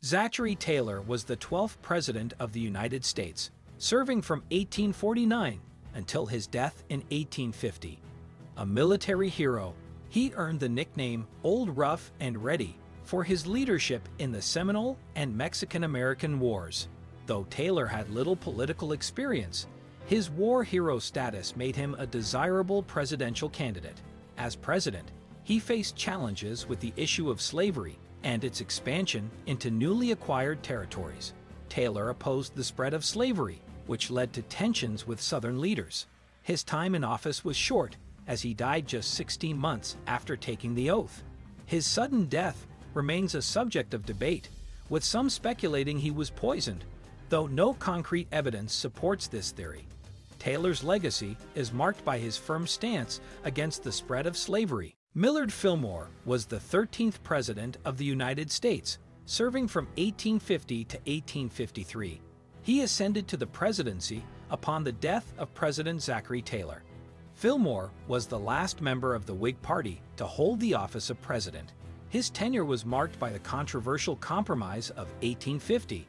Zachary Taylor was the 12th President of the United States, serving from 1849 until his death in 1850. A military hero, he earned the nickname Old Rough and Ready for his leadership in the Seminole and Mexican-American Wars. Though Taylor had little political experience, his war hero status made him a desirable presidential candidate. As president, he faced challenges with the issue of slavery and its expansion into newly acquired territories. Taylor opposed the spread of slavery, which led to tensions with Southern leaders. His time in office was short, as he died just 16 months after taking the oath. His sudden death remains a subject of debate, with some speculating he was poisoned, though no concrete evidence supports this theory. Taylor's legacy is marked by his firm stance against the spread of slavery. Millard Fillmore was the 13th President of the United States, serving from 1850 to 1853. He ascended to the presidency upon the death of President Zachary Taylor. Fillmore was the last member of the Whig Party to hold the office of president. His tenure was marked by the controversial Compromise of 1850,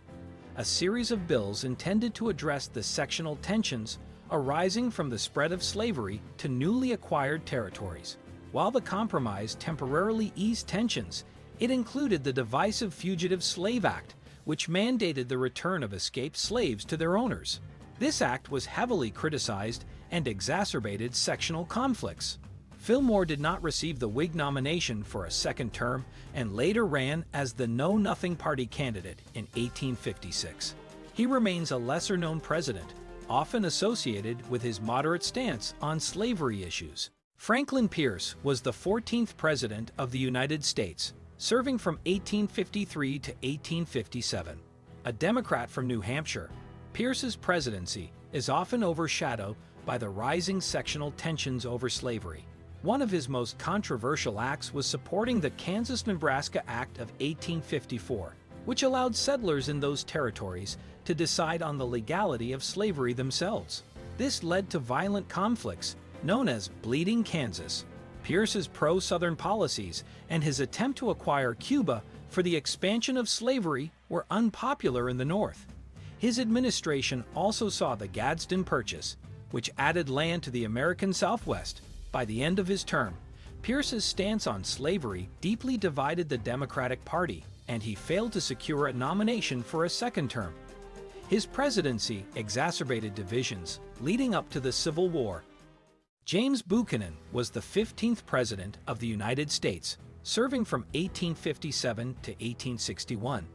a series of bills intended to address the sectional tensions arising from the spread of slavery to newly acquired territories. While the compromise temporarily eased tensions, it included the divisive Fugitive Slave Act, which mandated the return of escaped slaves to their owners. This act was heavily criticized and exacerbated sectional conflicts. Fillmore did not receive the Whig nomination for a second term and later ran as the Know-Nothing Party candidate in 1856. He remains a lesser-known president, often associated with his moderate stance on slavery issues. Franklin Pierce was the 14th President of the United States, serving from 1853 to 1857. A Democrat from New Hampshire, Pierce's presidency is often overshadowed by the rising sectional tensions over slavery. One of his most controversial acts was supporting the Kansas-Nebraska Act of 1854, which allowed settlers in those territories to decide on the legality of slavery themselves. This led to violent conflicts known as Bleeding Kansas. Pierce's pro-Southern policies and his attempt to acquire Cuba for the expansion of slavery were unpopular in the North. His administration also saw the Gadsden Purchase, which added land to the American Southwest. By the end of his term, Pierce's stance on slavery deeply divided the Democratic Party, and he failed to secure a nomination for a second term. His presidency exacerbated divisions leading up to the Civil War. James Buchanan was the 15th President of the United States, serving from 1857 to 1861.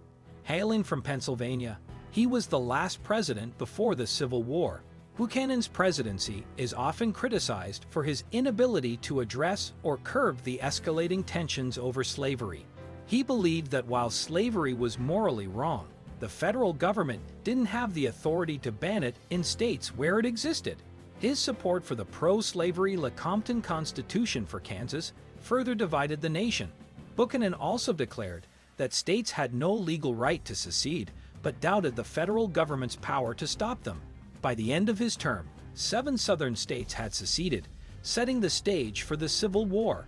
Hailing from Pennsylvania, he was the last president before the Civil War. Buchanan's presidency is often criticized for his inability to address or curb the escalating tensions over slavery. He believed that while slavery was morally wrong, the federal government didn't have the authority to ban it in states where it existed. His support for the pro-slavery Lecompton Constitution for Kansas further divided the nation. Buchanan also declared that states had no legal right to secede, but doubted the federal government's power to stop them. By the end of his term, 7 southern states had seceded, setting the stage for the Civil War.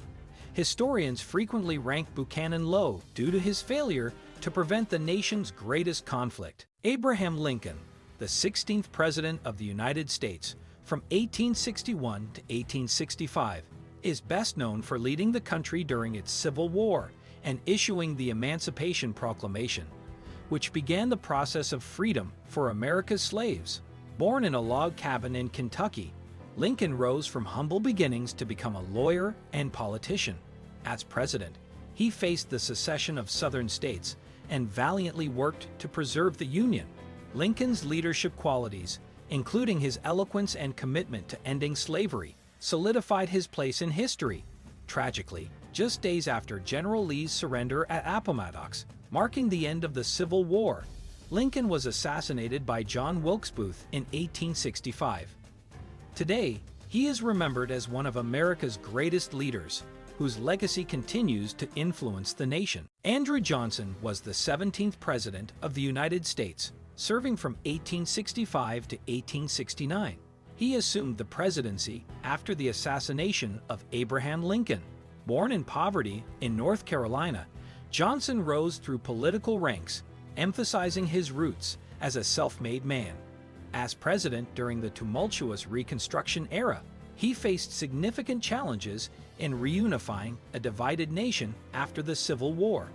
Historians frequently rank Buchanan low due to his failure to prevent the nation's greatest conflict. Abraham Lincoln, the 16th President of the United States, from 1861 to 1865, is best known for leading the country during its Civil War and issuing the Emancipation Proclamation, which began the process of freedom for America's slaves. Born in a log cabin in Kentucky, Lincoln rose from humble beginnings to become a lawyer and politician. As president, he faced the secession of southern states and valiantly worked to preserve the Union. Lincoln's leadership qualities, including his eloquence and commitment to ending slavery, solidified his place in history. Tragically, just days after General Lee's surrender at Appomattox, marking the end of the Civil War, Lincoln was assassinated by John Wilkes Booth in 1865. Today, he is remembered as one of America's greatest leaders, whose legacy continues to influence the nation. Andrew Johnson was the 17th President of the United States, serving from 1865 to 1869. He assumed the presidency after the assassination of Abraham Lincoln. Born in poverty in North Carolina, Johnson rose through political ranks, emphasizing his roots as a self-made man. As president during the tumultuous Reconstruction era, he faced significant challenges in reunifying a divided nation after the Civil War.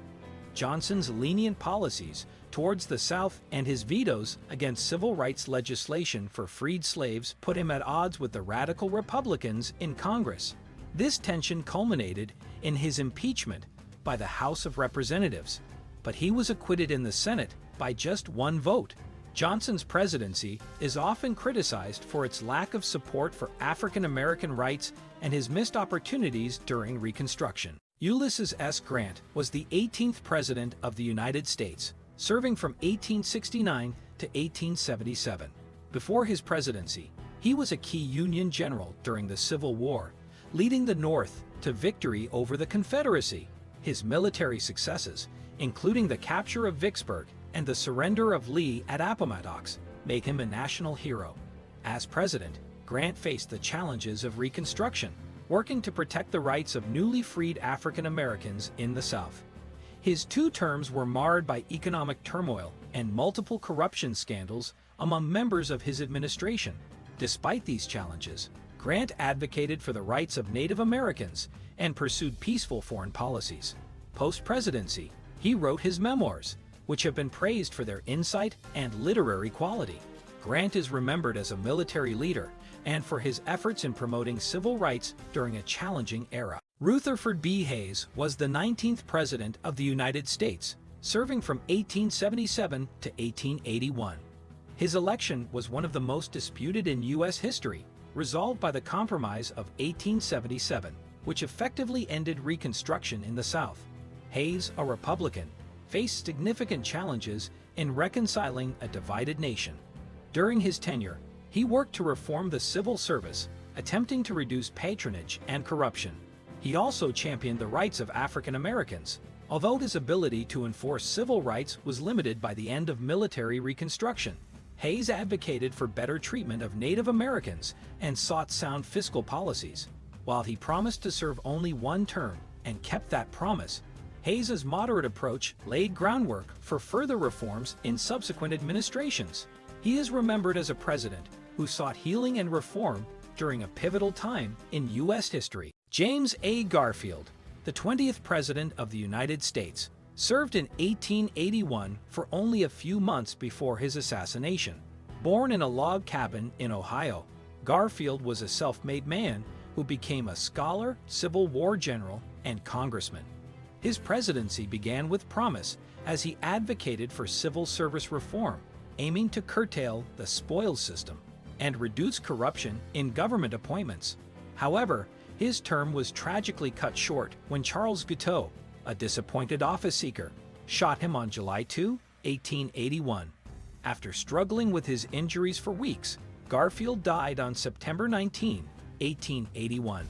Johnson's lenient policies towards the South and his vetoes against civil rights legislation for freed slaves put him at odds with the radical Republicans in Congress. This tension culminated in his impeachment by the House of Representatives, but he was acquitted in the Senate by just one vote. Johnson's presidency is often criticized for its lack of support for African American rights and his missed opportunities during Reconstruction. Ulysses S. Grant was the 18th President of the United States, serving from 1869 to 1877. Before his presidency, he was a key Union general during the Civil War, leading the North to victory over the Confederacy. His military successes, including the capture of Vicksburg and the surrender of Lee at Appomattox, make him a national hero. As president, Grant faced the challenges of Reconstruction, working to protect the rights of newly freed African Americans in the South. His 2 terms were marred by economic turmoil and multiple corruption scandals among members of his administration. Despite these challenges, Grant advocated for the rights of Native Americans and pursued peaceful foreign policies. Post-presidency, he wrote his memoirs, which have been praised for their insight and literary quality. Grant is remembered as a military leader and for his efforts in promoting civil rights during a challenging era. Rutherford B. Hayes was the 19th President of the United States, serving from 1877 to 1881. His election was one of the most disputed in U.S. history, resolved by the Compromise of 1877, which effectively ended Reconstruction in the South. Hayes, a Republican, faced significant challenges in reconciling a divided nation. During his tenure, he worked to reform the civil service, attempting to reduce patronage and corruption. He also championed the rights of African Americans, although his ability to enforce civil rights was limited by the end of military Reconstruction. Hayes advocated for better treatment of Native Americans and sought sound fiscal policies. While he promised to serve only 1 term and kept that promise, Hayes's moderate approach laid groundwork for further reforms in subsequent administrations. He is remembered as a president who sought healing and reform during a pivotal time in U.S. history. James A. Garfield, the 20th President of the United States, served in 1881 for only a few months before his assassination. Born in a log cabin in Ohio, Garfield was a self-made man who became a scholar, Civil War general, and congressman. His presidency began with promise as he advocated for civil service reform, aiming to curtail the spoils system and reduce corruption in government appointments. However, his term was tragically cut short when Charles Guiteau, a disappointed office-seeker, shot him on July 2, 1881. After struggling with his injuries for weeks, Garfield died on September 19, 1881.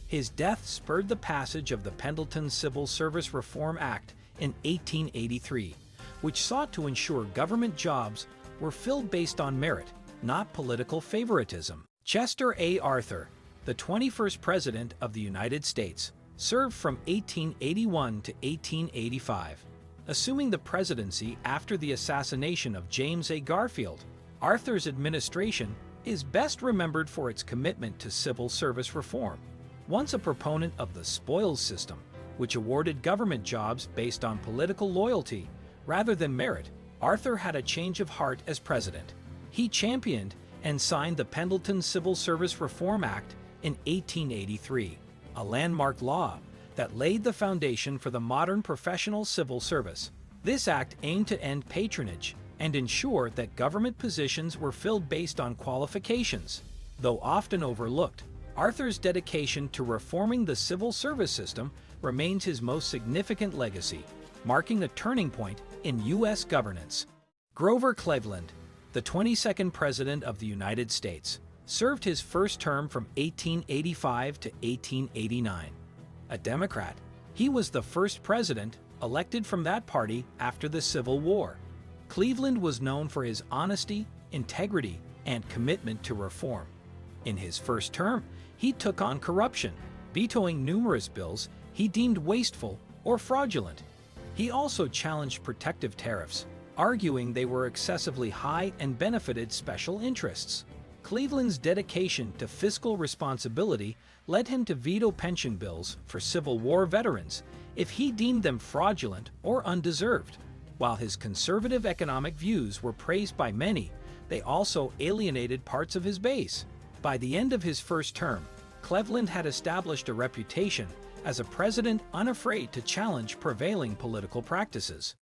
His death spurred the passage of the Pendleton Civil Service Reform Act in 1883, which sought to ensure government jobs were filled based on merit, not political favoritism. Chester A. Arthur, the 21st President of the United States, served from 1881 to 1885. Assuming the presidency after the assassination of James A. Garfield, Arthur's administration is best remembered for its commitment to civil service reform. Once a proponent of the spoils system, which awarded government jobs based on political loyalty rather than merit, Arthur had a change of heart as president. He championed and signed the Pendleton Civil Service Reform Act in 1883, a landmark law that laid the foundation for the modern professional civil service. This act aimed to end patronage and ensure that government positions were filled based on qualifications. Though often overlooked, Arthur's dedication to reforming the civil service system remains his most significant legacy, marking a turning point in U.S. governance. Grover Cleveland, the 22nd President of the United States, served his first term from 1885 to 1889. A Democrat, he was the first president elected from that party after the Civil War. Cleveland was known for his honesty, integrity, and commitment to reform. In his first term, he took on corruption, vetoing numerous bills he deemed wasteful or fraudulent. He also challenged protective tariffs, arguing they were excessively high and benefited special interests. Cleveland's dedication to fiscal responsibility led him to veto pension bills for Civil War veterans if he deemed them fraudulent or undeserved. While his conservative economic views were praised by many, they also alienated parts of his base. By the end of his first term, Cleveland had established a reputation as a president unafraid to challenge prevailing political practices.